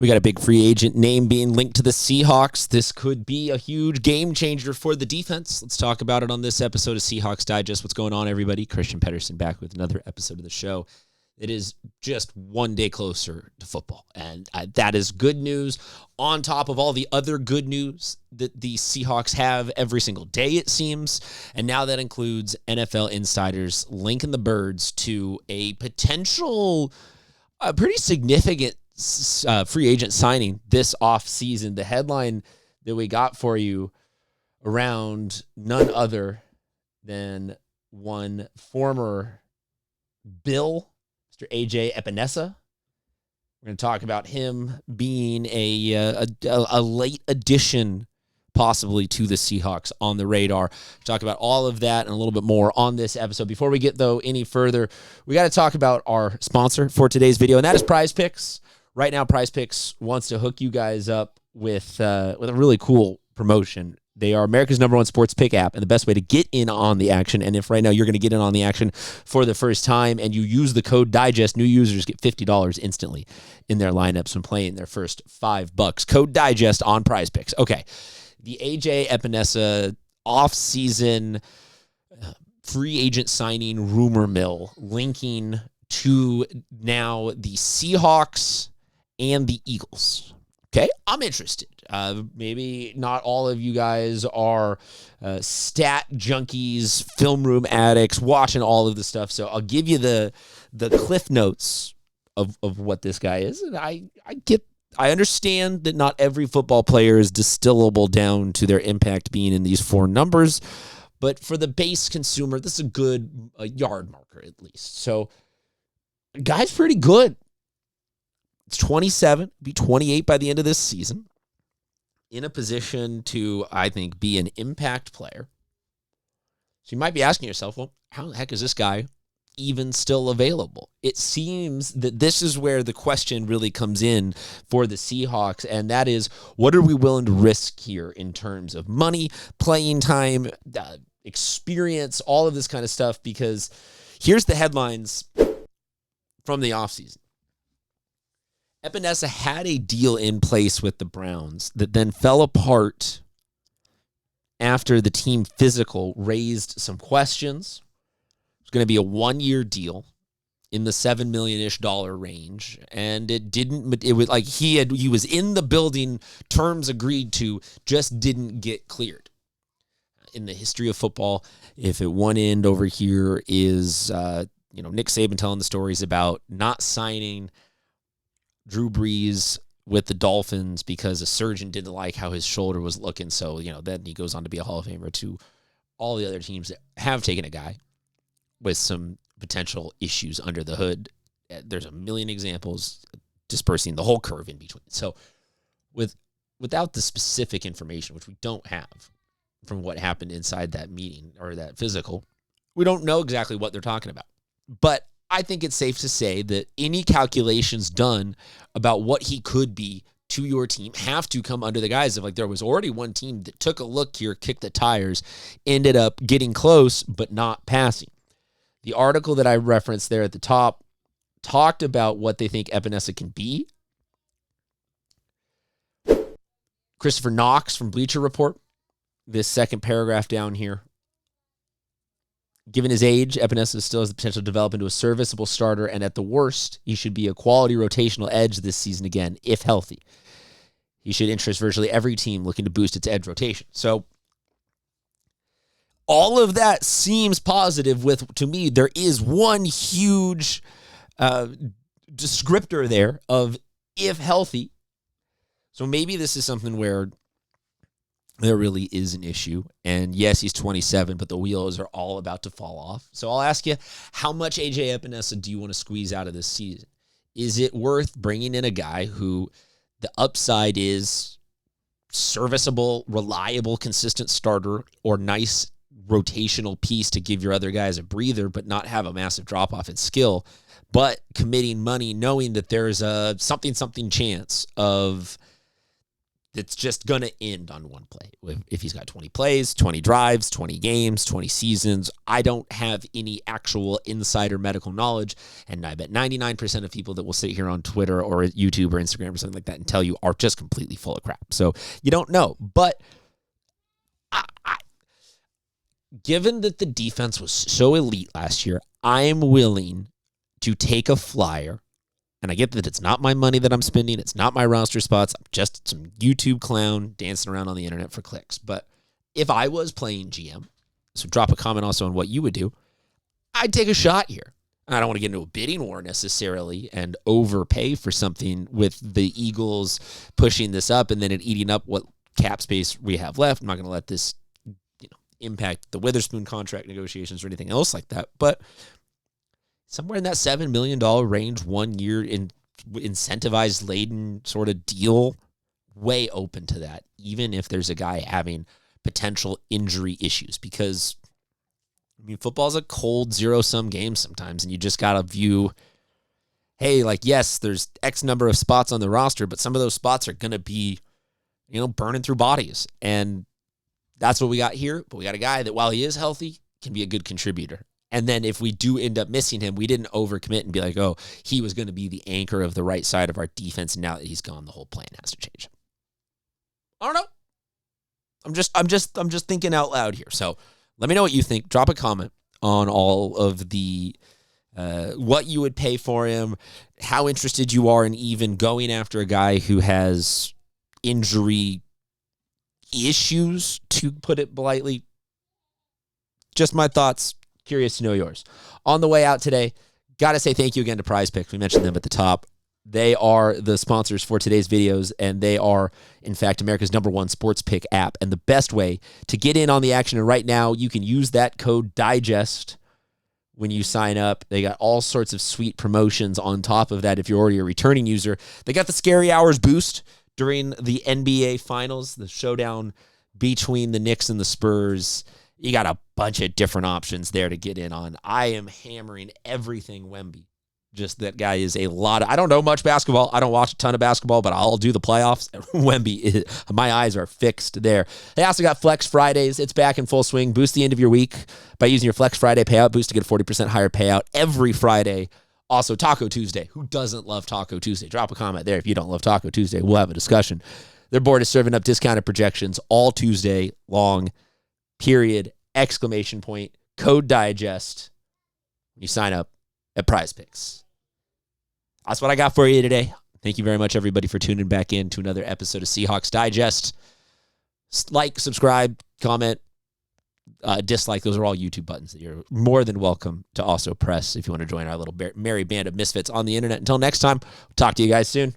We got a big free agent name being linked to the Seahawks. This could be a huge game changer for the defense. Let's talk about it on this episode of Seahawks Digest. What's going on, everybody? Christian Pedersen back with another episode of the show. It is just one day closer to football, and that is good news on top of all the other good news that the Seahawks have every single day, it seems. And now that includes NFL insiders linking the birds to a potential, pretty significant free agent signing this offseason. The headline that we got for you around none other than one former Bill, Mr. AJ Epinesa. We're going to talk about him being a late addition possibly to the Seahawks on the radar. Talk about all of that and a little bit more on this episode. Before we get, though, any further, we got to talk about our sponsor for today's video, and that is Prize Picks. Right now, Prize Picks wants to hook you guys up with a really cool promotion. They are America's #1 sports pick app and the best way to get in on the action. And if right now you're going to get in on the action for the first time and you use the code DIGEST, new users get $50 instantly in their lineups when playing their first $5. Code DIGEST on Prize Picks. Okay, the AJ Epinesa offseason free agent signing rumor mill linking to now the Seahawks and the Eagles. Okay, I'm interested. Maybe not all of you guys are stat junkies, film room addicts, watching all of this stuff. So I'll give you the cliff notes of what this guy is. And I understand that not every football player is distillable down to their impact being in these four numbers. But for the base consumer, this is a good yard marker at least. So the guy's pretty good. It's 27, be 28 by the end of this season. In a position to, I think, be an impact player. So you might be asking yourself, well, how the heck is this guy even still available? It seems that this is where the question really comes in for the Seahawks, and that is, what are we willing to risk here in terms of money, playing time, experience, all of this kind of stuff? Because here's the headlines from the offseason. Epinesa had a deal in place with the Browns that then fell apart after the team physical raised some questions. It's going to be a one-year deal in the $7 million-ish range, and it was like he was in the building, terms agreed to, just didn't get cleared. In the history of football, if at one end over here is Nick Saban telling the stories about not signing Drew Brees with the Dolphins because a surgeon didn't like how his shoulder was looking. So, then he goes on to be a Hall of Famer, to all the other teams that have taken a guy with some potential issues under the hood. There's a million examples dispersing the whole curve in between. So without the specific information, which we don't have from what happened inside that meeting or that physical, we don't know exactly what they're talking about. But I think it's safe to say that any calculations done about what he could be to your team have to come under the guise of, like, there was already one team that took a look here, kicked the tires, ended up getting close, but not passing. The article that I referenced there at the top talked about what they think Epinesa can be. Christopher Knox from Bleacher Report, this second paragraph down here. Given his age, Epinesa still has the potential to develop into a serviceable starter, and at the worst, he should be a quality rotational edge this season again, if healthy. He should interest virtually every team looking to boost its edge rotation. So all of that seems positive. To me, there is one huge descriptor there of if healthy. So maybe this is something where there really is an issue. And yes, he's 27, but the wheels are all about to fall off. So I'll ask you, how much AJ Epinesa do you want to squeeze out of this season? Is it worth bringing in a guy who the upside is serviceable, reliable, consistent starter, or nice rotational piece to give your other guys a breather, but not have a massive drop-off in skill, but committing money knowing that there's a something chance of It's just going to end on one play. If he's got 20 plays, 20 drives, 20 games, 20 seasons, I don't have any actual insider medical knowledge. And I bet 99% of people that will sit here on Twitter or YouTube or Instagram or something like that and tell you are just completely full of crap. So you don't know. But given that the defense was so elite last year, I am willing to take a flyer. And I get that it's not my money that I'm spending. It's not my roster spots. I'm just some YouTube clown dancing around on the internet for clicks. But if I was playing GM, so drop a comment also on what you would do, I'd take a shot here. I don't want to get into a bidding war necessarily and overpay for something with the Eagles pushing this up and then it eating up what cap space we have left. I'm not going to let this impact the Witherspoon contract negotiations or anything else like that. But somewhere in that $7 million range, 1 year in incentivized laden sort of deal, way open to that, even if there's a guy having potential injury issues. Because, football's a cold zero-sum game sometimes, and you just got to view, hey, yes, there's X number of spots on the roster, but some of those spots are going to be, burning through bodies. And that's what we got here. But we got a guy that, while he is healthy, can be a good contributor. And then if we do end up missing him, we didn't overcommit and be like, oh, he was going to be the anchor of the right side of our defense. And now that he's gone, the whole plan has to change. I don't know. I'm just thinking out loud here. So let me know what you think. Drop a comment on all of the what you would pay for him, how interested you are in even going after a guy who has injury issues, to put it politely. Just my thoughts. Curious to know yours. On the way out today, got to say thank you again to Prize Picks. We mentioned them at the top. They are the sponsors for today's videos, and they are, in fact, America's #1 sports pick app. And the best way to get in on the action, and right now, you can use that code DIGEST when you sign up. They got all sorts of sweet promotions on top of that if you're already a returning user. They got the Scary Hours boost during the NBA Finals, the showdown between the Knicks and the Spurs. You got a bunch of different options there to get in on. I am hammering everything Wemby. Just that guy is a lot of, I don't know much basketball. I don't watch a ton of basketball, but I'll do the playoffs. Wemby, my eyes are fixed there. They also got Flex Fridays. It's back in full swing. Boost the end of your week by using your Flex Friday payout boost to get a 40% higher payout every Friday. Also, Taco Tuesday. Who doesn't love Taco Tuesday? Drop a comment there if you don't love Taco Tuesday. We'll have a discussion. Their board is serving up discounted projections all Tuesday long. Period, exclamation point, code DIGEST. You sign up at Prize Picks. That's what I got for you today. Thank you very much, everybody, for tuning back in to another episode of Seahawks Digest. Like, subscribe, comment, dislike. Those are all YouTube buttons that you're more than welcome to also press if you want to join our little merry band of misfits on the internet. Until next time, we'll talk to you guys soon.